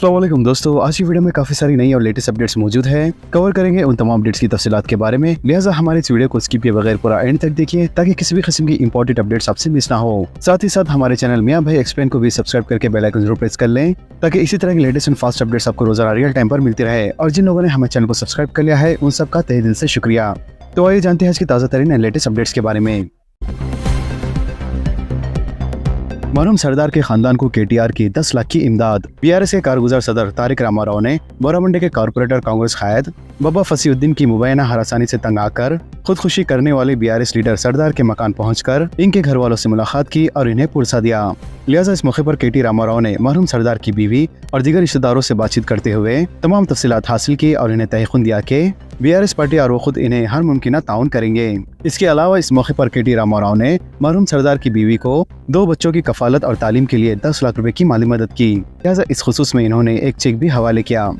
अस्सलाम वालेकुम दोस्तों, आज की वीडियो में काफी सारी नई और लेटेस्ट अपडेट्स मौजूद हैं। कवर करेंगे उन तमाम अपडेट्स की तफसीलात के बारे में, लिहाजा हमारे इस वीडियो को स्किप किए बगैर पूरा एंड तक देखिए ताकि किसी भी किस्म की इंपॉर्टेंट अपडेट्स आपसे मिस ना हो। साथ ही साथ हमारे चैनल मियां भाई एक्सप्लेन को भी सब्सक्राइब करके बेल आइकन जरूर प्रेस कर लें ताकि इसी तरह की लेटेस्ट एंड फास्ट अपडेट्स आपको रोजाना रियल टाइम पर मिलती रहे। और जिन लोगों ने हमारे चैनल को सब्सक्राइब कर लिया है उन सबका तहे दिल से शुक्रिया। तो आइए जानते हैं आज की ताज़ा तरीन एंड लेटेस्ट अपडेट्स के बारे में। मरहूम सरदार के खानदान को केटीआर की 10 लाख की इमदाद। बीआरएस के कारगुजार सदर तारिक रामाराव ने बोरामुंडे के कारपोरेटर कांग्रेस कायद बाबा फसीउद्दीन की मुबैना हरासानी से तंग आकर खुदकुशी करने वाले बीआरएस लीडर सरदार के मकान पहुंचकर इनके घर वालों से मुलाकात की और इन्हें पुरसा दिया। लिहाजा इस मौके पर केटी रामाराव ने मरहूम सरदार की बीवी और दीगर रिश्तेदारों से बातचीत करते हुए तमाम तफसीलात हासिल की और इन्हें तयक़ुन दिया कि बीआरएस पार्टी और वो खुद इन्हें हर मुमकिन ताउन करेंगे। इसके अलावा इस मौके पर केटी रामाराव ने मरहूम सरदार की बीवी को 2 बच्चों की कफालत और तालीम के लिए 10 लाख रुपए की माली मदद की। लिहाजा इस खुसूस में इन्होंने एक चेक भी हवाले किया।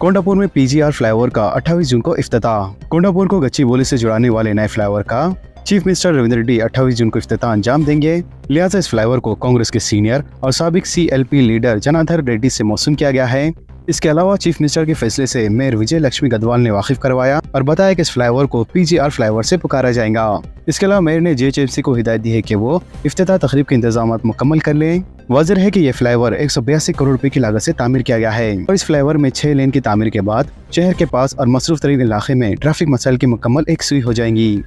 कोंडापुर में पीजीआर फ्लाईओवर का 28 जून को इफ्तिताह। कोंडापुर को गच्चीबोली से जुड़ाने वाले नए फ्लाईओवर का चीफ मिनिस्टर रविंद्र रेड्डी 28 जून को इफ्तिताह अंजाम देंगे। लिहाजा इस फ्लाईओवर को कांग्रेस के सीनियर और साबिक सीएलपी लीडर जनार्दन रेड्डी से मौसूम किया गया है। इसके अलावा चीफ मिनिस्टर के फैसले से मेयर विजय लक्ष्मी गदवाल ने वाकिफ करवाया और बताया कि इस फ्लाईओवर को पीजीआर फ्लाईओवर से पुकारा जाएगा। इसके अलावा मेयर ने जेएचएमसी को हिदायत दी है कि वो इफ्तिताह तकरीब के इंतजाम मुकम्मल कर लें। वाज़ेह है कि यह फ्लाईओवर 182 करोड़ रुपए की लागत से तामीर किया गया है और इस फ्लाईओवर में 6 लेन की तामीर के बाद शहर के पास और मसरूफ तरीन इलाके में ट्रैफिक मसाइल की मुकम्मल एक सुई हो जाएंगी।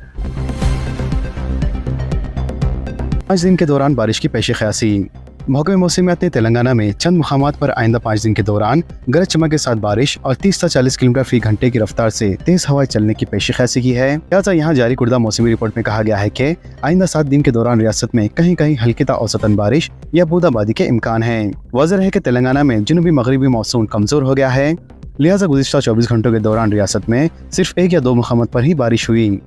5 दिन के दौरान बारिश की पेशी ख्यासी। महकमे मौसमियात ने तेलंगाना में चंद मुकामात पर आइंदा 5 दिन के दौरान गरज चमक के साथ बारिश और 30 से 40 किलोमीटर फी घंटे की रफ्तार से तेज हवाएं चलने की पेशी ख्यासी की है। लिहाजा यहाँ जारी कुर्दा मौसमी रिपोर्ट में कहा गया है कि आइंदा 7 दिन के दौरान रियासत में कहीं कहीं हल्की ता औसतन बारिश या बूंदाबांदी के इम्कान है। वाज़ेह है कि तेलंगाना में जनूबी मगरबी मानसून कमजोर हो गया है। लिहाजा गुज़िश्ता 24 घंटों के दौरान रियासत में सिर्फ 1 या 2 मुकामात पर ही बारिश हुई।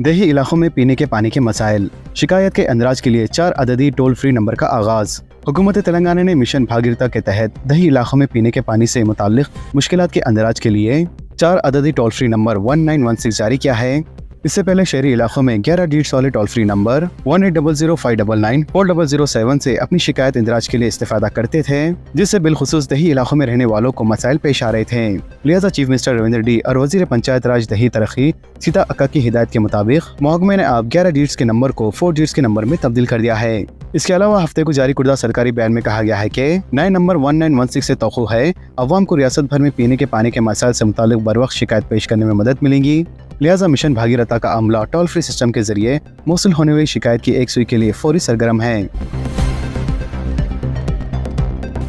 देही इलाकों में पीने के पानी के मसाइल। शिकायत के अंदराज के लिए 4 अददी टोल फ्री नंबर का आगाज। हुकूमत तेलंगाना ने मिशन भागीरथ के तहत दही इलाकों में पीने के पानी से मुताल्लिक मुश्किलात के अंदराज के लिए 4 अददी टोल फ्री नंबर 1916 जारी किया है। इससे पहले शहरी इलाकों में 11 डिजिट्स वाले टोल फ्री नंबर 1800-599-4007 से अपनी शिकायत इंदराज के लिए इस्तेफादा करते थे, जिससे बिलखुसूस दही इलाकों में रहने वालों को मसाइल पेश आ रहे थे। लिहाजा चीफ मिनिस्टर रविंद्र रेड्डी और वजीर पंचायत राज दही तरक्की सीता अक्का की हिदायत के मुताबिक महकमे ने अब 11 डिजिट्स के नंबर को 4 डिजिट्स के नंबर में तब्दील कर दिया है। इसके अलावा हफ्ते को जारी कुर्दा सरकारी बयान में कहा गया है कि नए नंबर 1916 से तौक़्क़ु है अवाम को रियासत भर में पीने के पानी के मसाइल से मुताल्लिक बरवक्त शिकायत पेश करने में मदद मिलेगी। लिहाजा मिशन भागीरथ का अमला टोल फ्री सिस्टम के जरिए मौसूल होने वाली शिकायत की एक सुई के लिए फौरी सरगर्म है।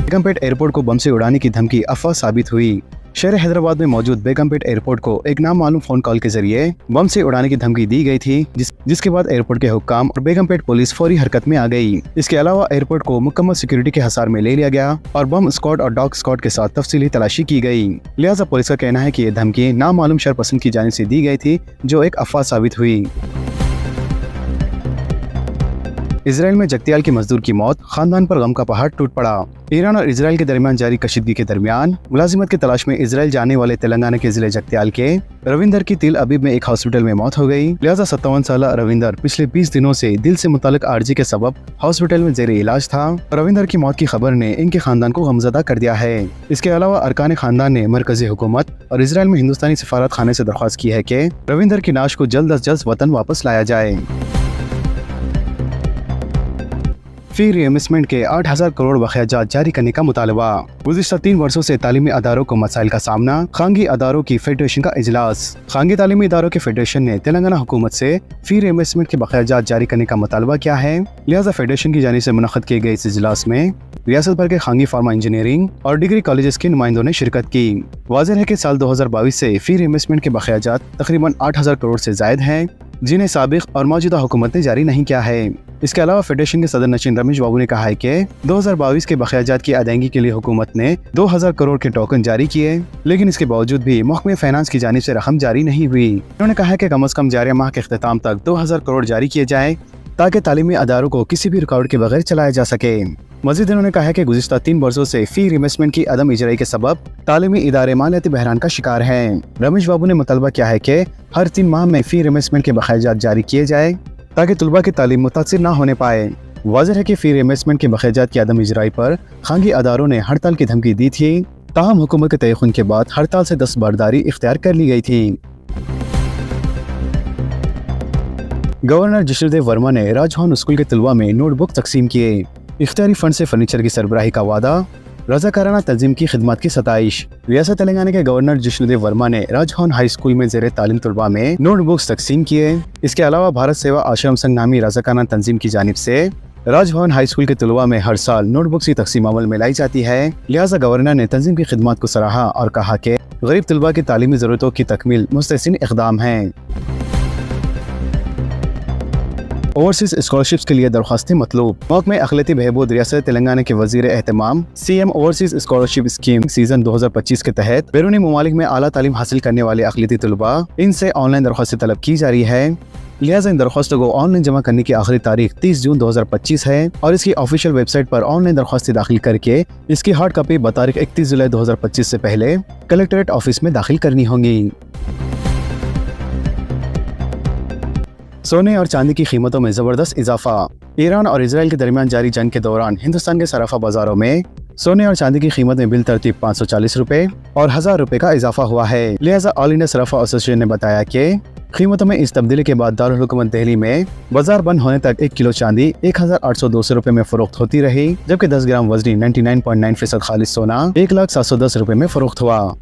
बेगमपेट एयरपोर्ट को बम से उड़ाने की धमकी अफवाह साबित हुई। शहर हैदराबाद में मौजूद बेगमपेट एयरपोर्ट को एक नामालूम फोन कॉल के जरिए बम से उड़ाने की धमकी दी गई थी, जिसके बाद एयरपोर्ट के हुक्काम और बेगमपेट पुलिस फौरी हरकत में आ गई। इसके अलावा एयरपोर्ट को मुकम्मल सिक्योरिटी के हिसार में ले लिया गया और बम स्क्वाड और डॉग स्क्वाड के साथ तफसीली तलाशी की गई। लिहाजा पुलिस का कहना है कि यह धमकी नामालूम शरपसंद की जानिब से दी गई थी, जो एक अफवाह साबित हुई। इजराइल में जगतियाल की मजदूर की मौत, खानदान पर गम का पहाड़ टूट पड़ा। ईरान और इजराइल के दरमियान जारी कशीदगी के दरमियान मुलाजिमत की तलाश में इजराइल जाने वाले तेलंगाना के जिले जगतियाल के रविंदर की तिल अबीब में एक हॉस्पिटल में मौत हो गई। लिहाजा 57 साल रविंदर पिछले 20 दिनों से दिल से मुतालिक आर्जी के सबब हॉस्पिटल में जेर इलाज था। रविंदर की मौत की खबर ने इनके खानदान को गमजदा कर दिया है। इसके अलावा अरकान खानदान ने मरकजी हुकूमत और इजराइल में हिंदुस्तानी सफारत खाने से दरख्वास्त की है कि रविंदर की नाश को जल्द अज जल्द वतन वापस लाया जाए। फी रीइन्वेस्टमेंट के 8000 करोड़ बकायाजात जारी करने का मुतालबा। गुज़िश्ता 3 वर्षों से तालीमी अदारों को मसाइल का सामना। खानगी अदारों की फेडरेशन का इजलास। खानगी तालीमी इदारों के फेडरेशन ने तेलंगाना हुकूमत से फी रीइन्वेस्टमेंट के बकायाजात जारी करने का मुतालबा किया है। लिहाजा फेडरेशन की जानिब से मुनक़्क़द किए गए इस इजलास में रियासत भर के खानगी फार्मा इंजीनियरिंग और डिग्री कॉलेजेस के नुमाइंदों ने शिरकत की। वाज़ेह है कि साल 2022 से फी रीइन्वेस्टमेंट के बकायाजात तकरीबन 8000 करोड़ से जायद हैं, जिन्हें साबिक और मौजूदा हुकूमत ने जारी नहीं किया है। इसके अलावा फेडरेशन के सदर नशीन रमेश बाबू ने कहा है कि 2022 के बकायाजात की अदायगी के लिए हुकूमत ने 2000 करोड़ के टोकन जारी किए, लेकिन इसके बावजूद भी महकमे फाइनेंस की जानिब से रकम जारी नहीं हुई। उन्होंने कहा है कि कम अज कम जारी माह के अख्तिताम तक 2000 करोड़ जारी किए जाए ताकि तालीमी अदारों को किसी भी रुकावट के बगैर चलाया जा सके। मजीद उन्होंने कहा है कि गुज़िश्ता 3 वर्षों से फी रीइन्वेस्टमेंट की अदम इजराई के सबब तालीमी इदारे मालियाती बहरान का शिकार हैं। रमेश बाबू ने मुतालबा किया है कि हर 3 माह में फी रीइन्वेस्टमेंट के बकायाजात जारी किए जाए ताकि तलबा की तालीम मुतासिर ना होने पाए। वाज़ेह है कि फी रिइंबर्समेंट के बखराजात की अदम इजराई पर खानगी अदारों ने हड़ताल की धमकी दी थी। ताहम हुकूमत के तयख़ुन के बाद हड़ताल से दस्तबरदारी इख्तियार कर ली गई थी। गवर्नर जिष्णुदेव वर्मा ने राजभवन स्कूल के तलबा में नोटबुक तकसीम किए। इख्तियारी फंड से फर्नीचर की सरबराही का वादा, रज़ाकाराना तंजीम की खिदमत की सताइश। रियासत तेलंगाना के गवर्नर जिष्णुदेव वर्मा ने राजभवन हाई स्कूल में ज़ेरे तालीम तलबा में नोटबुक्स तकसीम किए। इसके अलावा भारत सेवा आश्रम संघ नामी रज़ाकाराना तंजीम की जानिब से राजभवन हाई स्कूल के तलबा में हर साल नोटबुक्स की तकसीम अमल में लाई जाती है। लिहाजा गवर्नर ने तंजीम की खिदमत को सराहा और कहा कि गरीब तलबा की तालीमी ज़रूरतों की तकमील मुस्तहसिन इक़दाम है। ओवरसीज स्कॉलरशिप्स के लिए दरख्वास्तें मतलूब। महकमे अक़लियती बहबूद रियासत तेलंगाना के वज़ीर एहतमाम CM overseas scholarship scheme season 2025 के तहत बैरूनी ममालिक में आला तालीम हासिल करने वाले अक़लियती तलबा इनसे ऑनलाइन दरख्वास्तें तलब की जा रही है। लिहाजा इन दरख्वास्तों को ऑनलाइन जमा करने की आखिरी तारीख 30 जून 2025 है और इसकी ऑफिशियल वेबसाइट पर ऑनलाइन दरख्वास्तें दाखिल करके इसकी हार्ड कॉपी बतारीख 31 जुलाई 2025 से पहले कलेक्ट्रेट ऑफिस में दाखिल करनी होंगी। सोने और चांदी की कीमतों में जबरदस्त इजाफा। ईरान और इजराइल के दरमियान जारी जंग के दौरान हिंदुस्तान के सराफा बाजारों में सोने और चांदी की कीमत में बिल तरतीब 540 रुपए और 1000 रुपए का इजाफा हुआ है। लिहाजा ऑल इंडिया सराफा एसोसिएशन ने बताया कि कीमतों में इस तब्दीली के बाद दारुल हुकूमत दिल्ली में बाजार बंद होने तक 1 किलो चांदी 1802 रुपए में फरोख्त होती रही, जबकि 10 ग्राम वजनी 99.9% खालिस सोना 1,710 रुपए में फरोख्त हुआ।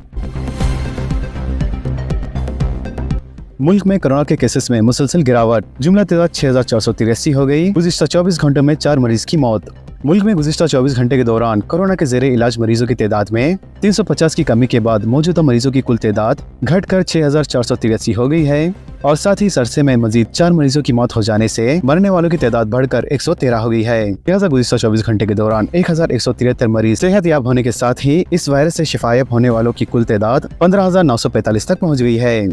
मुल्क में कोरोना के केसेस में मुसलसल गिरावट, जुमला तादाद 6483 हो गई। गुज़िश्ता 24 घंटों में 4 मरीज की मौत। मुल्क में गुज़िश्ता 24 घंटे के दौरान कोरोना के ज़ेरे इलाज मरीजों की तादाद में 350 की कमी के बाद मौजूदा मरीजों की कुल तादाद घटकर 6483 हो गई है और साथ ही इस अरसे में मजीद 4 मरीजों की मौत हो जाने से मरने वालों की तादाद बढ़कर 113 हो गई है। लिहाजा गुज़िश्ता 24 घंटे के दौरान 1173 मरीज सेहत याब होने के साथ ही इस वायरस से शिफायाब होने वालों की कुल तादाद 15,945 तक पहुँच गई है।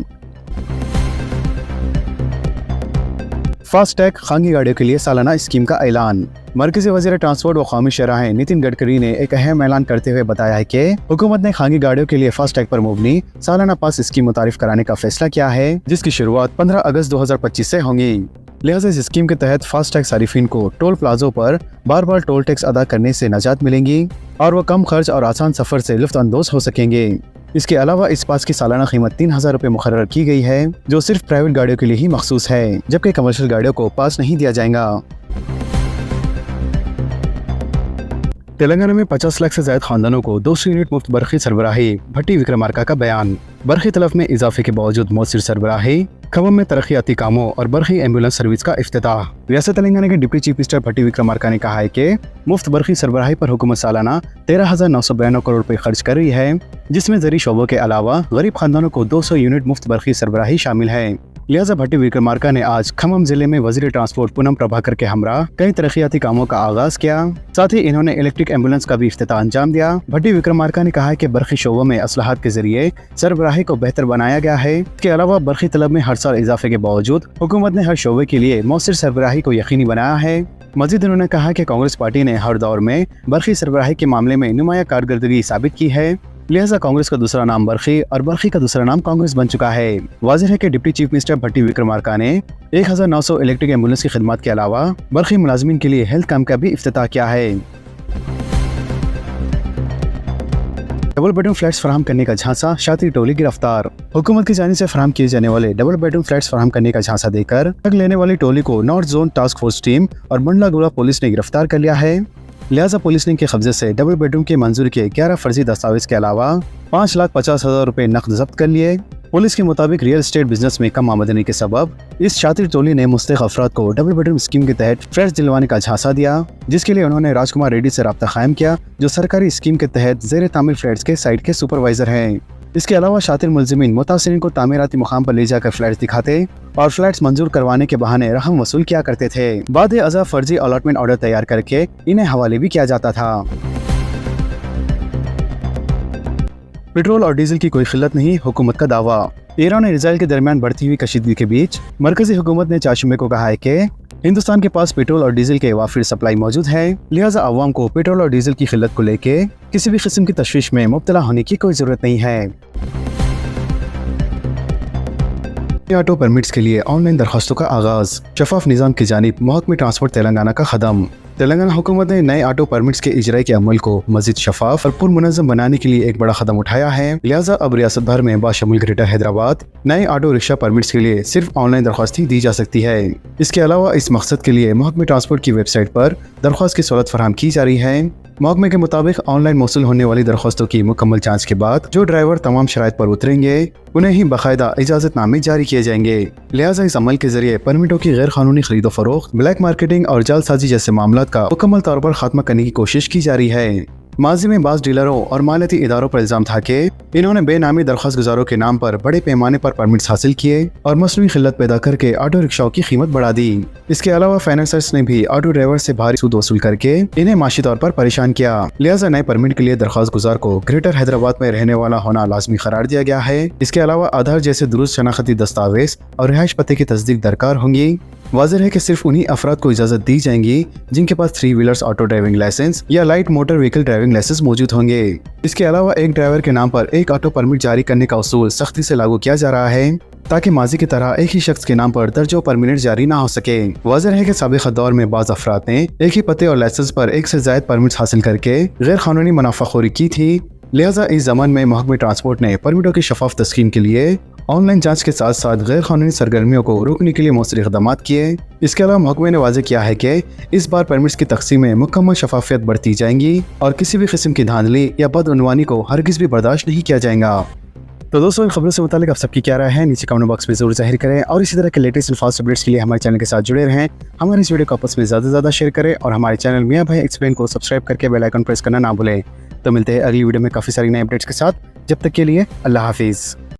फास्टैग खानगी गाड़ियों के लिए सालाना स्कीम का ऐलान। मरकजी वज़ीर ट्रांसपोर्ट व कौमी शराहें नितिन गडकरी ने एक अहम ऐलान करते हुए बताया है कि हुकूमत ने खानगी गाड़ियों के लिए फास्टैग पर मुबनी सालाना पास स्कीम मुतारिफ कराने का फैसला किया है, जिसकी शुरुआत 15 अगस्त 2025 से होंगी। लिहाजा इस स्कीम के तहत फास्टैग सारिफिन को टोल प्लाजों पर बार बार टोल टैक्स अदा करने से निजात मिलेंगी और वो कम खर्च और आसान सफर से लुत्फ अंदोज हो सकेंगे। इसके अलावा इस पास की सालाना कीमत 3000 रुपए मुकर्रर की गई है, जो सिर्फ प्राइवेट गाड़ियों के लिए ही मखसूस है, जबकि कमर्शियल गाड़ियों को पास नहीं दिया जाएगा। तेलंगाना में 50 लाख से ज्यादा खानदानों को 200 यूनिट मुफ्त बरखी सरबराही। भट्टी विक्रमार्का का बयान। बरखी तलफ में इजाफे के बावजूद मौसर सरबराही। खम्मम में तरक्याती कामों और बरखी एम्बुलेंस सर्विस का इफ्तिताह। रियासत तेलंगाना के डिप्टी चीफ मिनिस्टर भट्टी विक्रमार्का ने कहा है कि मुफ्त बरखी सरबराही पर हुकूमत सालाना 13,992 करोड़ रुपए खर्च कर रही है, जिसमें ज़री शोबों के अलावा गरीब खानदानों को 200 यूनिट मुफ्त बरखी सरबराही शामिल है। लिहाजा भट्टी विक्रमार्का ने आज खम्मम जिले में वजीर ट्रांसपोर्ट पूनम प्रभाकर के हमरा कई तरक्याती कामों का आगाज किया। साथ ही इन्होंने इलेक्ट्रिक एम्बुलेंस का भी इफ्तिताह अंजाम दिया। भट्टी विक्रमार्का ने कहा कि बरखी शोबों में असलाहत के जरिए सरबराही को बेहतर बनाया गया है। इसके अलावा बरखी तलब में हर साल इजाफे के बावजूद हुकूमत ने हर शोबे के लिए मौसर सरबराही को यकीनी बनाया है। मजीद उन्होंने कहा कि कांग्रेस पार्टी ने हर दौर में बरखी सरबराही के मामले में नुमाया कारकर्दगी साबित की है। लिहाजा कांग्रेस का दूसरा नाम बरखी और बरखी का दूसरा नाम कांग्रेस बन चुका है। वाज़ेह है कि डिप्टी चीफ मिनिस्टर भट्टी विक्रमार्का ने 1900 इलेक्ट्रिक एम्बुलेंस की खिदमत के अलावा बरखी मुलाजिमीन के लिए हेल्थ कैंप का भी इफ्तिताह किया है। डबल बेडरूम फ्लैट्स फराहम करने का झांसा, शातिर टोली गिरफ्तार। हुकूमत की जानिब से फराहम किए जाने वाले डबल बेडरूम फ्लैट्स फराहम करने का झांसा देकर ठग लेने वाली टोली को north zone task force team और बंडलागुड़ा पुलिस ने गिरफ्तार कर लिया है। लिहाजा पुलिस ने इनके कब्जे से डबल बेडरूम के मंजूरी के 11 फर्जी दस्तावेज के अलावा 5,50,000 रुपए नकद जब्त कर लिए। पुलिस के मुताबिक रियल एस्टेट बिजनेस में कम आमदनी के सबब इस शातिर टोली ने मुस्तहिक अफराद को डबल बेडरूम स्कीम के तहत फ्लैट्स दिलवाने का झांसा दिया, जिसके लिए उन्होंने राजकुमार रेड्डी से राब्ता कायम किया, जो सरकारी स्कीम के तहत ज़ेर तामीर फ्लैट्स के साइट के सुपरवाइजर हैं। इसके अलावा शातिर मुलजिमीन मुतासिरीन को तामीराती मुकाम पर ले जाकर फ्लैट्स दिखाते और फ्लैट्स मंजूर करवाने के बहाने रकम वसूल किया करते थे। बाद अज़ा फर्जी अलॉटमेंट ऑर्डर तैयार करके इन्हें हवाले भी किया जाता था। पेट्रोल और डीजल की कोई किल्लत नहीं, हुकूमत का दावा। ईरान और इजराइल के दरमियान बढ़ती हुई कशीदगी के बीच मरकजी हुकूमत ने चाशुमे को कहा है कि हिंदुस्तान के पास पेट्रोल और डीजल के वाफिर सप्लाई मौजूद है, लिहाजा अवाम को पेट्रोल और डीजल की किल्लत को लेके किसी भी किस्म की तशवीश में मुब्तला होने की कोई जरूरत नहीं है। ऑटो परमिट्स के लिए ऑनलाइन दरखास्तों का आगाज, शफाफ निज़ाम की जानिब महकमे ट्रांसपोर्ट तेलंगाना का कदम। तेलंगाना हुकूमत ने नए ऑटो परमिट्स के इजराई के अमल को मजीद शफाफ और पुरमुनज़्ज़म बनाने के लिए एक बड़ा कदम उठाया है। लिहाजा अब रियासत भर में बाशमुल ग्रेटर हैदराबाद नए ऑटो रिक्शा परमिट्स के लिए सिर्फ ऑनलाइन दरख्वास्त ही दी जा सकती है। इसके अलावा इस मकसद के लिए महकमे ट्रांसपोर्ट की वेबसाइट पर दरख्वास्त की सहूलत फराहम की जा रही है। महकमे के मुताबिक ऑनलाइन मौसूल होने वाली दरख्वास्तों की मुकम्मल जांच के बाद जो ड्राइवर तमाम शराइत पर उतरेंगे उन्हें ही बाकायदा इजाजतनामे जारी किए जाएंगे। लिहाजा इस अमल के जरिए परमिटों की गैर कानूनी खरीदो फरोख्त, ब्लैक मार्केटिंग और जालसाजी जैसे मामलों का मुकम्मल तौर पर खात्मा करने की कोशिश की जा रही है। माजी में बाज़ डीलरों और मालियाती इदारों पर इल्जाम था कि इन्होंने बेनामी दरख्वास्त गुजारों के नाम पर बड़े पैमाने पर परमिट्स हासिल किए और मसनूई खिल्लत पैदा करके ऑटो रिक्शाओं की कीमत बढ़ा दी। इसके अलावा फाइनेंसर्स ने भी ऑटो ड्राइवर से भारी सूद वसूल करके इन्हें माशी तौर पर परेशान किया। लिहाजा नए परमिट के लिए दरख्वास्त गुजार को ग्रेटर हैदराबाद में रहने वाला होना लाजमी करार दिया गया है। इसके अलावा आधार जैसे दुरुस्त शनाख्ती दस्तावेज और रिहाइश पते की तस्दीक दरकार होंगी। वाज़ेह है कि सिर्फ उन्हीं अफराद को इजाज़त दी जाएंगी जिनके पास 3 व्हीलर्स ऑटो ड्राइविंग लाइसेंस या light motor vehicle driving licence मौजूद होंगे। इसके अलावा एक ड्राइवर के नाम पर एक ऑटो परमिट जारी करने का उसूल सख्ती से लागू किया जा रहा है ताकि माजी की तरह एक ही शख्स के नाम पर दर्जों परमिट जारी ना हो सके। वाज़ेह है कि साबिक़ दौर में बाज़ अफराद ने एक ही पते और लाइसेंस पर एक से ज़ायद परमिट हासिल करके गैर कानूनी मुनाफाखोरी की थी। लिहाजा इस ज़मान में महकमे ट्रांसपोर्ट ने परमिटों की शफाफ तस्कीन के लिए ऑनलाइन जांच के साथ साथ गैर कानूनी सरगर्मियों को रोकने के लिए मौसरी इक़दामात किए। इसके अलावा महकमे ने वाज़ेह किया है कि इस बार परमिट्स की तकसीम में मुकम्मल शफाफियत बढ़ती जाएंगी और किसी भी किस्म की धांधली या बदउनवानी को हरगिज़ भी बर्दाश्त नहीं किया जाएगा। तो दोस्तों, इन खबरों से मुतालिक आप सबकी क्या राय है नीचे कमेंट बॉक्स में जरूर जाहिर करें और इसी तरह के लेटेस्ट एंड फास्ट अपडेट्स के लिए हमारे चैनल के साथ जुड़े रहें। हमारे इस वीडियो को आपस में ज़्यादा से ज़्यादा शेयर करें और हमारे चैनल मियां भाई एक्सप्लेन को सब्सक्राइब करके बेल आइकन प्रेस करना ना भूलें। तो मिलते हैं अगली वीडियो में काफ़ी सारी नई अपडेट्स के साथ। जब तक के लिए अल्लाह हाफिज़।